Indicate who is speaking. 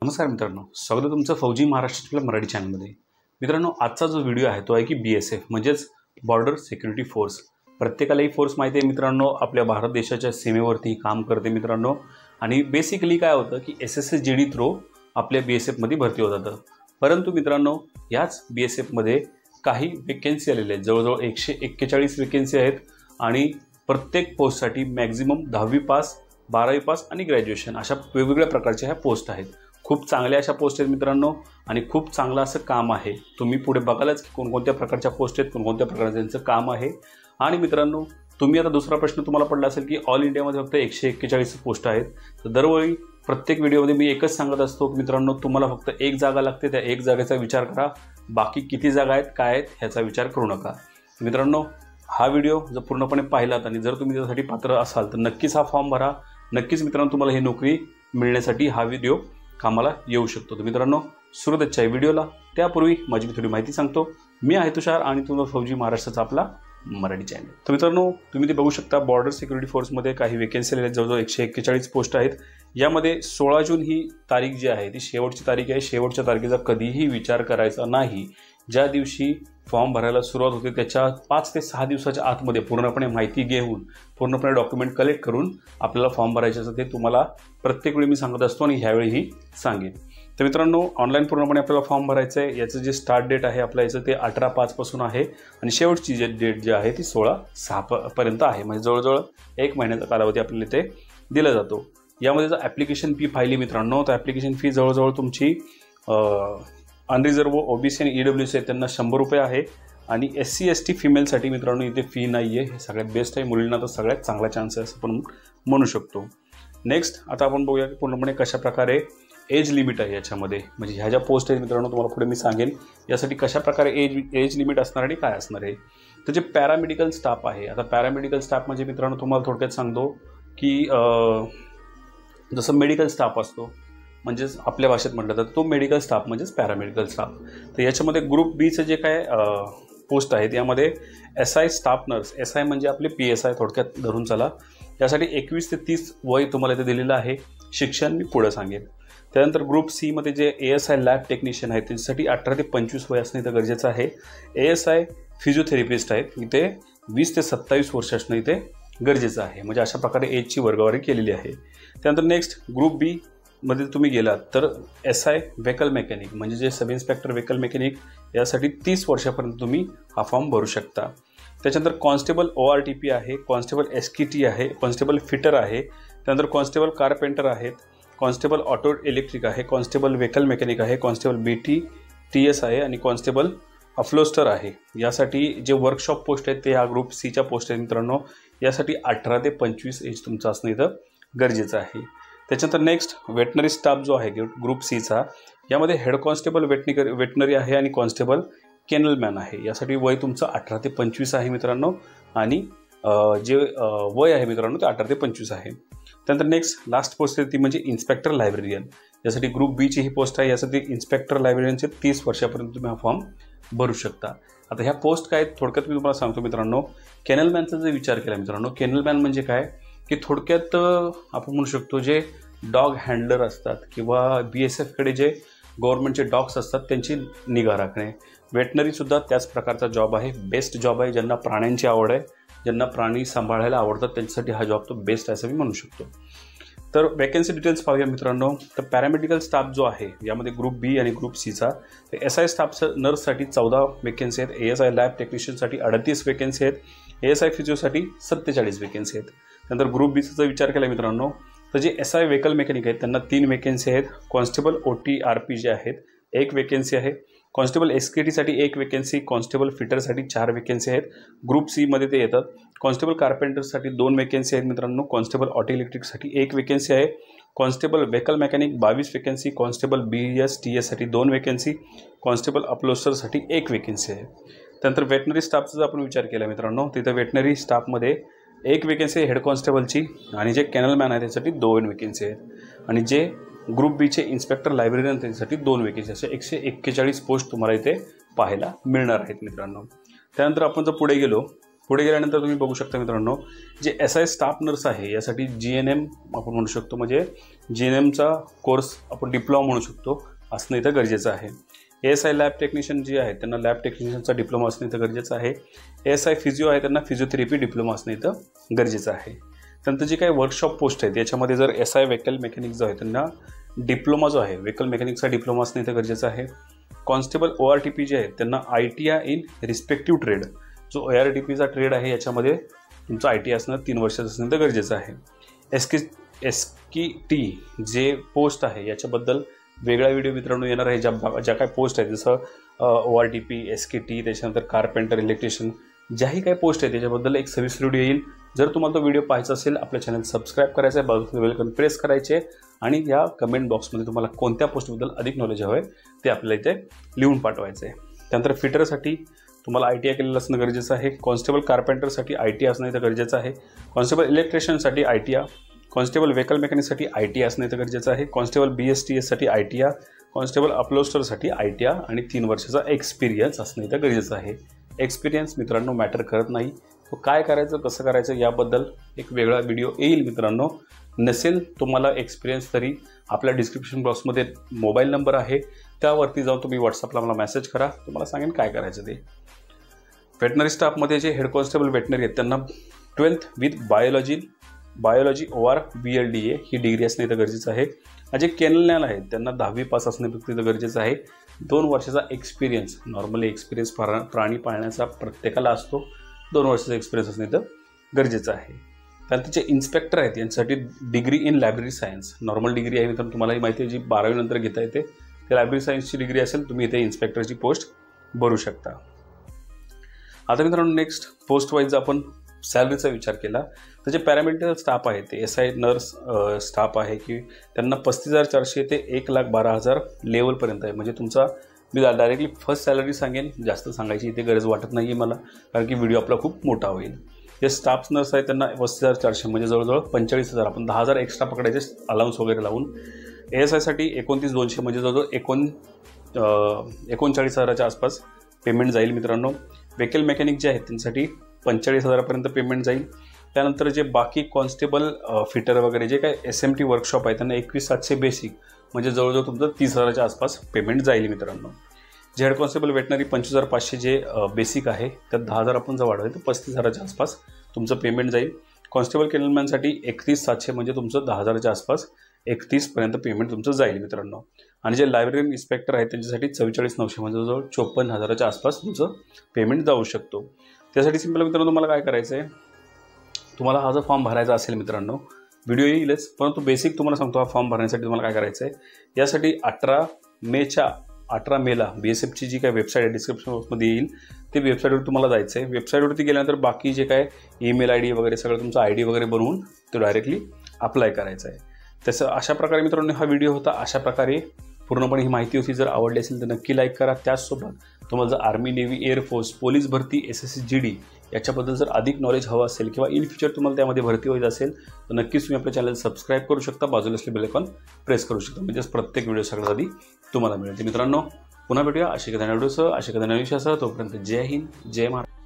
Speaker 1: नमस्कार मित्रांनो, स्वागत आहे तुमचं फौजी महाराष्ट्रातल्या मराठी चॅनलमध्ये। मित्रांनो, आजचा जो व्हिडिओ आहे तो आहे की BSF म्हणजेच बॉर्डर सिक्युरिटी फोर्स। प्रत्येकाला ही फोर्स माहिती आहे मित्रांनो, आपल्या भारत देशाच्या सीमेवरती काम करते मित्रांनो। आणि बेसिकली काय होतं की SSGD थ्रू आपल्या BSF मध्ये भरती होत जातं। परंतु मित्रांनो, याच BSF मध्ये काही वेकेन्सी आलेल्या आहेत। जवळजवळ 141 वेकेन्सी आहेत आणि प्रत्येक पोस्टसाठी मॅक्झिमम 10वी पास, 12वी पास आणि ग्रॅज्युएशन अशा वेगवेगळ्या प्रकारच्या ह्या पोस्ट आहेत। खूप चांगल्या अशा पोस्ट आहेत मित्रांनो आणि खूप चांगलं असं काम आहे। तुम्ही पुढे बघालच की कोणकोणत्या प्रकारच्या पोस्ट आहेत, कोणकोणत्या प्रकारचं त्यांचं काम आहे। आणि मित्रांनो, तुम्ही आता दुसरा प्रश्न तुम्हाला पडला असेल की ऑल इंडियामध्ये फक्त 141 पोस्ट आहेत। तर दरवेळी प्रत्येक व्हिडिओमध्ये मी एकच सांगत असतो की मित्रांनो, तुम्हाला फक्त एक जागा लागते, त्या एक जागेचा विचार करा। बाकी किती जागा आहेत, काय आहेत ह्याचा विचार करू नका। मित्रांनो, हा व्हिडिओ जर पूर्णपणे पाहिलात आणि जर तुम्ही त्यासाठी पात्र असाल तर नक्कीच हा फॉर्म भरा। नक्कीच मित्रांनो, तुम्हाला ही नोकरी मिळण्यासाठी हा व्हिडिओ कामाला येऊ शकतो। तर मित्रांनो, सुरू द्यायच्या व्हिडिओला त्यापूर्वी माझी थोडी माहिती सांगतो। मी आहे तुषार आणि तुमचा फौजी महाराष्ट्राचा आपला मराठी चॅनल। तर मित्रांनो, तुम्ही ते बघू शकता बॉर्डर सिक्युरिटी फोर्समध्ये काही वेकेन्सी आलेल्या आहेत। जवळजवळ 141 पोस्ट आहेत। यामध्ये 16 जून ही तारीख जी आहे ती शेवटची तारीख आहे। शेवटच्या तारखेचा कधीही विचार करायचा नाही। ज्या दिवशी फॉर्म भरायला सुरुवात होते त्याच्या 5 ते 6 दिवसाच्या आतमध्ये पूर्णपणे माहिती घेऊन, पूर्णपणे डॉक्युमेंट कलेक्ट करून आपल्याला फॉर्म भरायचे असतं। ते तुम्हाला प्रत्येक वेळी मी सांगत असतो आणि ह्यावेळीही सांगेन। तर मित्रांनो, ऑनलाईन पूर्णपणे आपल्याला फॉर्म भरायचं आहे। याचं जे स्टार्ट डेट आहे आपल्या याचं ते 18/5 पासून आहे आणि शेवटची जे डेट जी आहे ती 16/6 पर्यंत आहे। म्हणजे जवळजवळ 1 महिन्याचा कालावधी आपल्याला इथे दिला जातो। यामध्ये जर ॲप्लिकेशन फी पाहिली मित्रांनो, तर ॲप्लिकेशन फी जवळजवळ तुमची अनरिझर्व OBC आणि EWC आहे त्यांना 100 रुपये आहे आणि SC ST फिमेलसाठी मित्रांनो इथे फी नाही आहे। हे सगळ्यात बेस्ट आहे। मुलींना तर सगळ्यात चांगला चान्स आहे असं पण म्हणू शकतो। नेक्स्ट आता आपण बघूया की पूर्णपणे कशा प्रकारे एज लिमिट आहे याच्यामध्ये। म्हणजे ह्या ज्या पोस्ट आहेत मित्रांनो, तुम्हाला पुढे मी सांगेन यासाठी कशा प्रकारे एज लिमिट असणार आणि काय असणार आहे। तर जे पॅरामेडिकल स्टाफ आहे, आता पॅरामेडिकल स्टाफ म्हणजे मित्रांनो तुम्हाला थोडक्यात सांगतो की जसं मेडिकल स्टाफ असतो, म्हणजेच आपल्या भाषेत म्हटलं तर तो मेडिकल स्टाफ म्हणजेच पॅरामेडिकल स्टाफ। तर याच्यामध्ये ग्रुप बीचं जे काय पोस्ट आहेत यामध्ये SI स्टाफ नर्स, SI म्हणजे आपले PSI थोडक्यात धरून चला। यासाठी 21 ते 30 वय तुम्हाला इथे दिलेलं आहे। शिक्षण मी पुढे सांगेन। त्यानंतर ग्रुप C मध्ये जे ASI लॅब टेक्निशियन आहेत त्यांच्यासाठी 18 ते 25 वय असणं इथं गरजेचं आहे। ASI फिजिओथेरपिस्ट आहेत, इथे 20 ते 27 वर्ष असणं इथे गरजेचं आहे। म्हणजे अशा प्रकारे एजची वर्गवारी केलेली आहे। त्यानंतर नेक्स्ट ग्रुप B मध्ये तुम्ही गेलात तर SI व्हेकल मेकॅनिक म्हणजे जे सब इन्स्पेक्टर व्हेकल मेकॅनिक यासाठी 30 वर्षापर्यंत तुम्ही हा फॉर्म भरू शकता। त्याच्यानंतर कॉन्स्टेबल ORTP आहे, कॉन्स्टेबल SKT आहे, कॉन्स्टेबल फिटर आहे, त्यानंतर कॉन्स्टेबल कारपेंटर आहेत, कॉन्स्टेबल ऑटो इलेक्ट्रिक आहे, कॉन्स्टेबल व्हेकल मेकॅनिक आहे, कॉन्स्टेबल BTTS आहे आणि कॉन्स्टेबल अफ्लोस्टर आहे। यासाठी जे वर्कशॉप पोस्ट आहेत ते ह्या ग्रुप Cच्या पोस्ट आहेत मित्रांनो। यासाठी 18 ते 25 एज तुमचं असणं इथं गरजेचं आहे। त्याच्यानंतर नेक्स्ट वेटनरी स्टाफ जो आहे ग्रुप Cचा, यामध्ये हेड कॉन्स्टेबल वेटनरी आहे आणि कॉन्स्टेबल केनलमॅन आहे। यासाठी वय तुमचं 18 ते 25 आहे मित्रांनो आणि जे वय आहे मित्रांनो ते 18 ते 25 आहे। त्यानंतर नेक्स्ट लास्ट पोस्ट आहे ती म्हणजे इन्स्पेक्टर लायब्रेरियन। यासाठी ग्रुप Bची ही पोस्ट आहे। यासाठी इन्स्पेक्टर लायब्रेरियनचे 30 वर्षापर्यंत तुम्ही हा फॉर्म भरू शकता। आता ह्या पोस्ट काय थोडक्यात मी तुम्हाला सांगतो मित्रांनो। केनलमॅनचा जर विचार केला मित्रांनो, केनलमॅन म्हणजे काय की थोडक्यात आपण म्हणू शकतो जे डॉग हँडलर असतात किंवा BSF कडे जे गव्हर्नमेंटचे डॉग्स असतात त्यांची निगा राखणे। वेटनरीसुद्धा त्याच प्रकारचा जॉब आहे, बेस्ट जॉब आहे। ज्यांना प्राण्यांची आवड आहे, ज्यांना प्राणी सांभाळायला आवडतात त्यांच्यासाठी हा जॉब तो बेस्ट आहे असं मी म्हणू शकतो। तर वॅकन्सी डिटेल्स पाहूया मित्रांनो। तर पॅरामेडिकल स्टाफ जो आहे यामध्ये ग्रुप B आणि ग्रुप Cचा, तर SI स्टाफ नर्ससाठी 14 वेकन्सी आहेत, ASI लॅब टेक्निशियनसाठी 38 वेकन्सी आहेत, ASI फिजिओसाठी 47 वेकन्सी आहेत। नंतर ग्रुप Bचा जर विचार केला मित्रांनो तर जे SI व्हेकल मेकॅनिक आहेत त्यांना 3 वेकन्सी आहेत। कॉन्स्टेबल OTRP जे आहेत 1 वेकन्सी आहे, कॉन्स्टेबल SKT साठी 1 वेकन्सी, कॉन्स्टेबल फिटरसाठी 4 वेकन्सी आहेत। ग्रुप C मध्ये ते येतात। कॉन्स्टेबल कारपेंटरसाठी 2 वेकन्सी आहेत मित्रांनो, कॉन्स्टेबल ऑटो इलेक्ट्रिकसाठी 1 वेकन्सी आहे, constable vehicle mechanic 22 vacancy, constable BSTS साठी 2 वेकन्सी, कॉन्स्टेबल अपलोस्टरसाठी 1 वेकन्सी आहे। त्यानंतर वेटनरी स्टाफचा जर आपण विचार केला मित्रांनो, तिथं वेटनरी स्टाफमध्ये 1 वेकन्सी हेड कॉन्स्टेबलची आणि जे केनलमॅन आहे त्यासाठी 2 वेकन्सी आहेत आणि जे ग्रुप Bचे इन्स्पेक्टर लायब्रेरियन त्यांच्यासाठी 2 वेकन्सी, असे 141 पोस्ट तुम्हाला इथे पाहायला मिळणार आहेत मित्रांनो। त्यानंतर आपण जर पुढे गेल्यानंतर तुम्ही बघू शकता मित्रांनो, जे SI स्टाफ नर्स आहे यासाठी GNM आपण म्हणू शकतो, म्हणजे GNMचा कोर्स आपण डिप्लोमा म्हणू शकतो असणं इथं गरजेचं आहे. ASI लॅब टेक्निशियन जे आहे त्यांना लॅब टेक्निशियनचा डिप्लोमा असणं इथं गरजेचं आहे. ASI फिजिओ आहे त्यांना फिजिओथेरपी डिप्लोमा असणं इथं गरजेचं आहे. त्यानंतर जे काही वर्कशॉप पोस्ट आहेत याच्यामध्ये जर SI व्हेकल मेकॅनिक जो आहे त्यांना डिप्लोमा जो आहे व्हेकल मेकॅनिकचा डिप्लोमा असणं इथं गरजेचं आहे. कॉन्स्टेबल ORTP जे आहे त्यांना ITI इन रिस्पेक्टिव्ह ट्रेड, जो ORTPचा ट्रेड आहे याच्यामध्ये तुमचं ITI असणं 3 वर्षाचं असणं तर गरजेचं आहे. SKT जे पोस्ट आहे याच्याबद्दल वेगळा व्हिडिओ मित्रांनो येणार आहे. ज्या काय पोस्ट आहेत जसं ORTP, SKT, त्याच्यानंतर कारपेंटर, इलेक्ट्रिशियन, ज्याही काही पोस्ट आहे त्याच्याबद्दल एक सविस्तर व्हिडिओ येईल. जर तुम्हाला तो व्हिडिओ पाहायचा असेल आपल्या चॅनल सबस्क्राईब करायचं आहे, बाजूला बेल आयकॉन प्रेस करायचे आणि या कमेंट बॉक्समध्ये तुम्हाला कोणत्या पोस्टबद्दल अधिक नॉलेज हवं आहे ते आपल्याला इथे लिहून पाठवायचं आहे. त्यानंतर फिटरसाठी तुम्हाला ITI केलेलं असणं गरजेचं आहे. कॉन्स्टेबल कारपेंटरसाठी ITI असणं इथं गरजेचं आहे. कॉन्स्टेबल इलेक्ट्रिशियनसाठी ITI, कॉन्स्टेबल व्हेकल मेकॅनिकसाठी ITI असणं इथं गरजेचं आहे. कॉन्स्टेबल BSTS साठी ITI, कॉन्स्टेबल अपलोस्टरसाठी ITI आणि 3 वर्षाचा एक्सपिरियन्स असणं इथं गरजेचं आहे. एक्सपिरियन्स मित्रांनो मॅटर करत नाही, तो काय करायचं कसं करायचं याबद्दल एक वेगळा व्हिडिओ येईल मित्रांनो. नसेल तुम्हाला एक्सपिरियन्स तरी आपल्या डिस्क्रिप्शन बॉक्समध्ये मोबाईल नंबर आहे, त्यावरती जाऊन तुम्ही व्हॉट्सअपला मला मेसेज करा, तुम्हाला सांगेन काय करायचं ते. वेटनरी स्टाफमध्ये जे हेड कॉन्स्टेबल वेटनरी आहेत त्यांना 12th with biology OR BLDA he degree असणं इथं गरजेचं आहे. जे केनल आहेत त्यांना 10वी पास असणं इथं गरजेचं आहे. 2 वर्षाचा एक्सपिरियन्स, नॉर्मली एक्सपिरियन्स प्राणी पाळण्याचा प्रत्येकाला असतो, 2 वर्षाचा एक्सपिरियन्स असणं इथं गरजेचं आहे. त्यानंतर जे इन्स्पेक्टर आहेत यांच्यासाठी degree in library science, normal degree आहे मित्रांनो, तुम्हालाही माहिती आहे जी 12वी नंतर घेता येते, ते लायब्ररी सायन्सची डिग्री असेल तुम्ही इथे इन्स्पेक्टरची पोस्ट भरू शकता. आता मित्रांनो नेक्स्ट पोस्ट वाईज आपण सॅलरीचा विचार केला तर जे पॅरामेडिकल स्टाफ आहे ते SI नर्स स्टाफ आहे की त्यांना 35,400 ते 1,12,000 लेवलपर्यंत आहे. म्हणजे तुमचा मी डायरेक्टली फर्स्ट सॅलरी सांगेन, जास्त सांगायची इथे गरज वाटत नाही आहे मला, कारण की व्हिडिओ आपला खूप मोठा होईल. जे स्टाफ नर्स आहे त्यांना 35,400 म्हणजे जवळजवळ 45,000, आपण 10,000 एक्स्ट्रा पकडायचे अलाउन्स वगैरे लावून. ASI साठी 29,200 म्हणजे जवळजवळ 39,000च्या आसपास पेमेंट जाईल मित्रांनो. व्हेकल मेकॅनिक जे आहेत त्यांच्यासाठी 45,000पर्यंत पेमेंट जाईल. त्यानंतर जे बाकी कॉन्स्टेबल फिटर वगैरे जे काय SMT वर्कशॉप आहे त्यांना 21,700 बेसिक म्हणजे जवळजवळ तुमचं 30,000च्या आसपास पेमेंट जाईल मित्रांनो. जे हेड कॉन्स्टेबल वेटनरी 25,500 जे बेसिक आहे त्यात 10,000 आपण जर वाढवलं तर 35,000च्या आसपास तुमचं पेमेंट जाईल. कॉन्स्टेबल केनलमॅनसाठी 31,700 म्हणजे तुमचं 10,000च्या आसपास 31पर्यंत पेमेंट तुमचं जाईल मित्रांनो. आणि जे लायब्ररी इन्स्पेक्टर आहेत त्यांच्यासाठी 44,900 म्हणजे जवळ 54,000च्या आसपास तुमचं पेमेंट जाऊ शकतो. त्यासाठी सिंपल मित्रांनो तुम्हाला काय करायचं आहे, तुम्हाला हा जो फॉर्म भरायचा असेल मित्रांनो, व्हिडिओ येईलच परंतु बेसिक तुम्हाला सांगतो, हा फॉर्म भरण्यासाठी तुम्हाला काय करायचं आहे, यासाठी 18 मेला BSFची जी काय वेबसाईट आहे डिस्क्रिप्शन बॉक्समध्ये येईल, ते वेबसाईटवर तुम्हाला जायचं आहे. वेबसाईटवरती गेल्यानंतर बाकी जे काय ईमेल ID वगैरे सगळं तुमचा ID वगैरे बनवून तो डायरेक्टली अप्लाय करायचा आहे. तसं अशा प्रकारे मित्रांनो हा व्हिडिओ होता. अशा प्रकारे पूर्णपणे ही माहिती होती. जर आवडली असेल तर नक्की लाईक करा. त्याचसोबत तुम्हाला जर आर्मी, नेव्ही, एअरफोर्स, पोलीस भरती, SSC GD याच्याबद्दल जर अधिक नॉलेज हवं असेल किंवा इन फ्युचर तुम्हाला त्यामध्ये भरती व्हायचं असेल तर नक्कीच तुम्ही आपल्या चॅनल सबस्क्राईब करू शकता, बाजूला असलेले बेल आयकॉन प्रेस करू शकता, म्हणजेच प्रत्येक व्हिडिओ सगळ्यात आधी तुम्हाला मिळेल. मित्रांनो पुन्हा भेटूया अशा एखाद्या व्हिडिओसह, अशा एखाद्या नवीन विषयासह. तोपर्यंत जय हिंद, जय महाराष्ट्र.